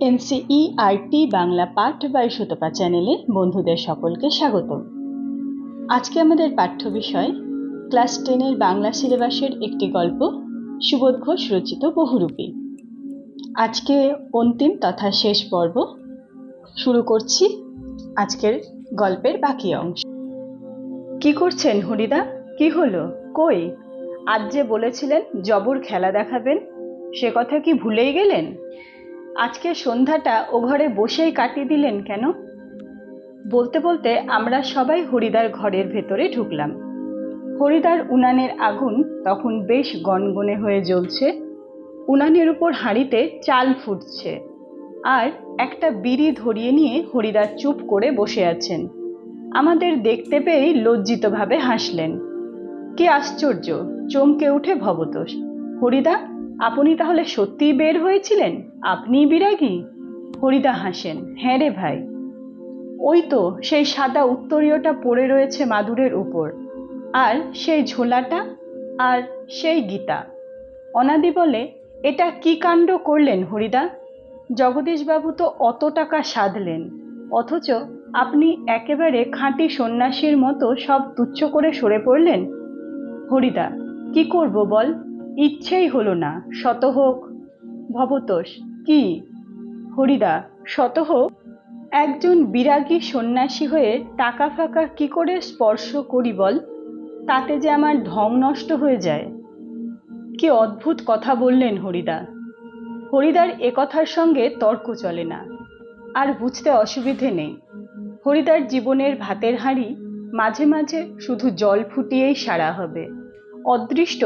NCERT Bangla পাঠ by Sutapa চ্যানেলে বন্ধুদের সকলকে স্বাগত। আজকে আমাদের পাঠ্য বিষয় ক্লাস 10-এর বাংলা সিলেবাসের একটি গল্প, সুবোধ ঘোষ রচিত বহুরূপী। আজকে অন্তিম তথা শেষ পর্ব শুরু করছি আজকের গল্পের বাকি অংশ। কি করছেন হরিদা? কি হলো? কই, আজ যে বলেছিলেন জবর খেলা দেখাবেন, সে কথা কি ভুলেই গেলেন? আজকে সন্ধ্যাটা ও ঘরে বসেই কাটিয়ে দিলেন কেন? বলতে বলতে আমরা সবাই হরিদার ঘরের ভেতরে ঢুকলাম। হরিদার উনানের আগুন তখন বেশ গনগনে হয়ে জ্বলছে। উনানের উপর হাঁড়িতে চাল ফুটছে, আর একটা বিড়ি ধরিয়ে নিয়ে হরিদা চুপ করে বসে আছেন। আমাদের দেখতে পেয়েই লজ্জিতভাবে হাসলেন। কি আশ্চর্য! চমকে উঠে ভবতোষ, হরিদা, আপনি তাহলে সত্যিই বের হয়েছিলেন? আপনিই বিরাগী? হরিদা হাসেন, হ্যাঁ রে ভাই, ওই তো সেই সাদা উত্তরীয়টা পড়ে রয়েছে মাদুরের উপর, আর সেই ঝোলাটা, আর সেই গীতা। অনাদি বলে, এটা কি কাণ্ড করলেন হরিদা? জগদীশবাবু তো অত টাকা সাধলেন, অথচ আপনি একেবারে খাঁটি সন্ন্যাসীর মতো সব তুচ্ছ করে সরে পড়লেন। হরিদা, কি করব বল, ইচ্ছেই হলো না। শতহোক। ভবতোষ, কি? হরিদা, শতহোক। একজন বিরাগী সন্ন্যাসী হয়ে টাকা ফাঁকা কি করে স্পর্শ করি বল? তাতে যে আমার ঢং নষ্ট হয়ে যায়। কি অদ্ভুত কথা বললেন হরিদা। হরিদার এ কথার সঙ্গে তর্ক চলে না, আর বুঝতে অসুবিধে নেই। হরিদার জীবনের ভাতের হাঁড়ি মাঝে মাঝে শুধু জল ফুটিয়েই সারা হবে। অদৃষ্ট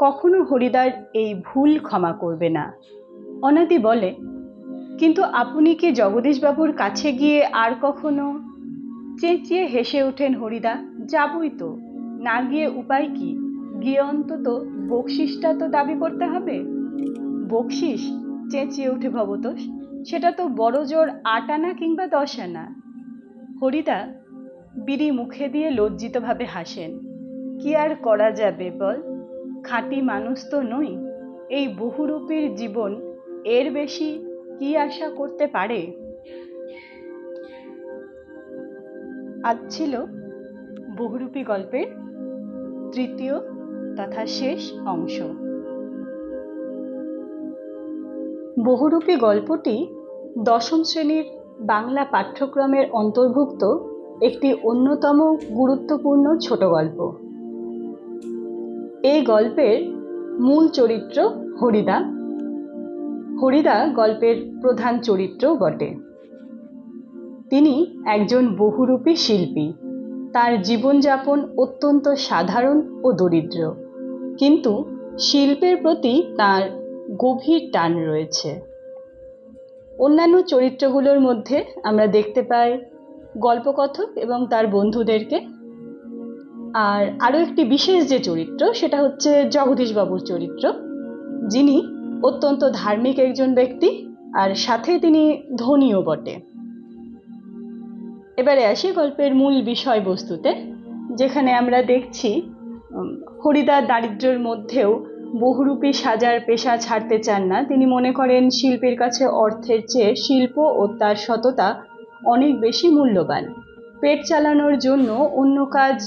কখনো হরিদার এই ভুল ক্ষমা করবে না। অনাদি বলে, কিন্তু আপনি কি জগদীশবাবুর কাছে গিয়ে আর কখনো? চেঁচিয়ে হেসে ওঠেন হরিদা, যাবই তো, না গিয়ে উপায় কি? গিয়ে অন্তত বকশিসটা তো দাবি করতে হবে। বকশিস? চেঁচিয়ে উঠে ভবতোষ, সেটা তো বড় জোর 8 আনা কিংবা 10 আনা। হরিদা বিড়ি মুখে দিয়ে লজ্জিতভাবে হাসেন। কি আর করা যাবে বল, খাঁটি মানুষ তো নই। এই বহুরূপীর জীবন এর বেশি কি আশা করতে পারে? আজ ছিল বহুরূপী গল্পের তৃতীয় তথা শেষ অংশ। বহুরূপী গল্পটি 10ম শ্রেণীর বাংলা পাঠ্যক্রমের অন্তর্ভুক্ত একটি অন্যতম গুরুত্বপূর্ণ ছোট গল্প। এই গল্পের মূল চরিত্র হরিদা। হরিদা গল্পের প্রধান চরিত্রও বটে। তিনি একজন বহুরূপী শিল্পী। তার জীবনযাপন অত্যন্ত সাধারণ ও দরিদ্র, কিন্তু শিল্পের প্রতি তার গভীর টান রয়েছে। অন্যান্য চরিত্রগুলোর মধ্যে আমরা দেখতে পাই গল্পকথক এবং তার বন্ধুদেরকে, আর আরও একটি বিশেষ যে চরিত্র সেটা হচ্ছে জগদীশবাবুর চরিত্র, যিনি অত্যন্ত ধার্মিক একজন ব্যক্তি, আর সাথে তিনি ধনীও বটে। এবারে আসি গল্পের মূল বিষয়বস্তুতে, যেখানে আমরা দেখছি হরিদা দারিদ্র্যের মধ্যেও বহুরূপী সাজার পেশা ছাড়তে চান না। তিনি মনে করেন শিল্পীর কাছে অর্থের চেয়ে শিল্প ও তার সততা অনেক বেশি মূল্যবান। পেট চালানোর জন্য অন্য কাজ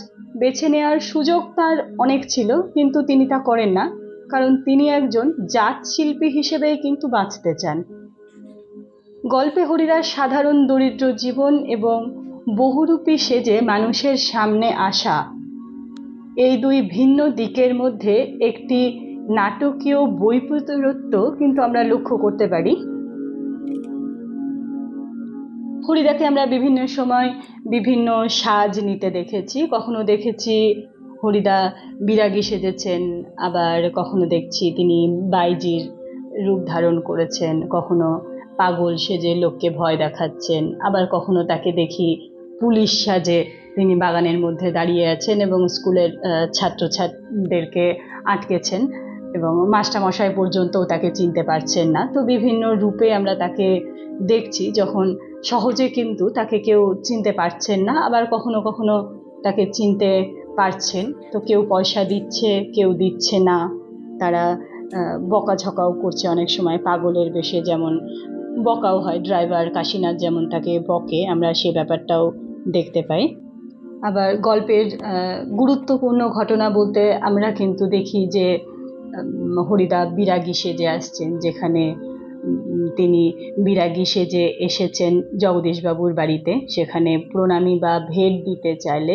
বেছে নেওয়ার সুযোগ তার অনেক ছিল, কিন্তু তিনি তা করেন না, কারণ তিনি একজন জাত শিল্পী হিসেবেই কিন্তু বাঁচতে চান। গল্পে হরিদার সাধারণ দরিদ্র জীবন এবং বহুরূপী সেজে মানুষের সামনে আসা, এই দুই ভিন্ন দিকের মধ্যে একটি নাটকীয় বৈপরীত্য কিন্তু আমরা লক্ষ্য করতে পারি। হরিদাকে আমরা বিভিন্ন সময় বিভিন্ন সাজ নিতে দেখেছি। কখনো দেখেছি হরিদা বিরাগী সেজেছেন, আবার কখনো দেখছি তিনি বাইজির রূপ ধারণ করেছেন, কখনো পাগল সেজে লোককে ভয় দেখাচ্ছেন, আবার কখনো তাকে দেখি পুলিশ সাজে তিনি বাগানের মধ্যে দাঁড়িয়ে আছেন এবং স্কুলের ছাত্রছাত্রীদেরকে আটকেছেন, এবং মাস্টারমশাই পর্যন্তও তাকে চিনতে পারছেন না। তো বিভিন্ন রূপে আমরা তাকে দেখছি, যখন সহজে কিন্তু তাকে কেউ চিনতে পারছেন না, আবার কখনো কখনো তাকে চিনতে পারছেন। তো কেউ পয়সা দিচ্ছে, কেউ দিচ্ছে না, তারা বকাঝকাও করছে অনেক সময় পাগলের বেশে, যেমন বকাও হয়, ড্রাইভার কাশীনাথ যেমন তাকে বকে, আমরা সে ব্যাপারটাও দেখতে পাই। আবার গল্পের গুরুত্বপূর্ণ ঘটনা বলতে আমরা কিন্তু দেখি যে হরিদা বিরাগী সেজে আসছেন, যেখানে তিনি বিরাগী সেজে এসেছেন জগদীশবাবুর বাড়িতে। সেখানে প্রণামী বা ভেট দিতে চাইলে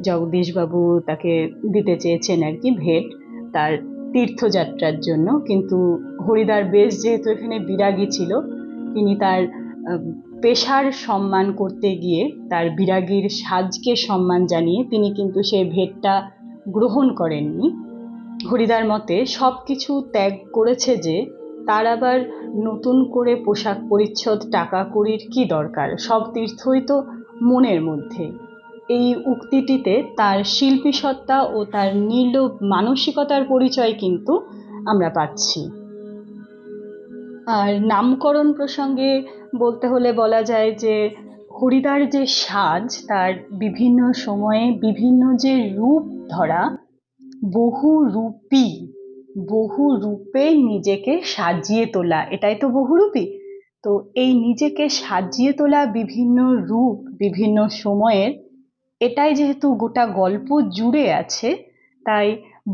জগদীশবাবু তাকে দিতে চেয়েছেন আর কি ভেট, তার তীর্থযাত্রার জন্য। কিন্তু হরিদার বেশ যেহেতু এখানে বিরাগী ছিল, তিনি তার পেশার সম্মান করতে গিয়ে, তার বিরাগীর সাজকে সম্মান জানিয়ে তিনি কিন্তু সেই ভেটটা গ্রহণ করেননি। হরিদার মতে সব কিছু ত্যাগ করেছে যে, তার আবার নতুন করে পোশাক পরিচ্ছদ টাকা কড়ির কি দরকার, সব তীর্থই তো মনের মধ্যে। এই উক্তিটিতে তার শিল্পী সত্তা ও তার নির্লোভ মানসিকতার পরিচয় কিন্তু আমরা পাচ্ছি। আর নামকরণ প্রসঙ্গে বলতে হলে বলা যায় যে, হরিদার যে সাজ, তার বিভিন্ন সময়ে বিভিন্ন যে রূপ ধরা, বহুরূপী, বহু রূপে নিজেকে সাজিয়ে তোলা, এটাই তো বহুরূপী। তো এই নিজেকে সাজিয়ে তোলা বিভিন্ন রূপ বিভিন্ন সময়ের, এটাই যেহেতু গোটা গল্প জুড়ে আছে, তাই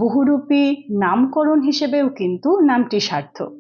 বহুরূপী নামকরণ হিসেবেও কিন্তু নামটি সার্থক।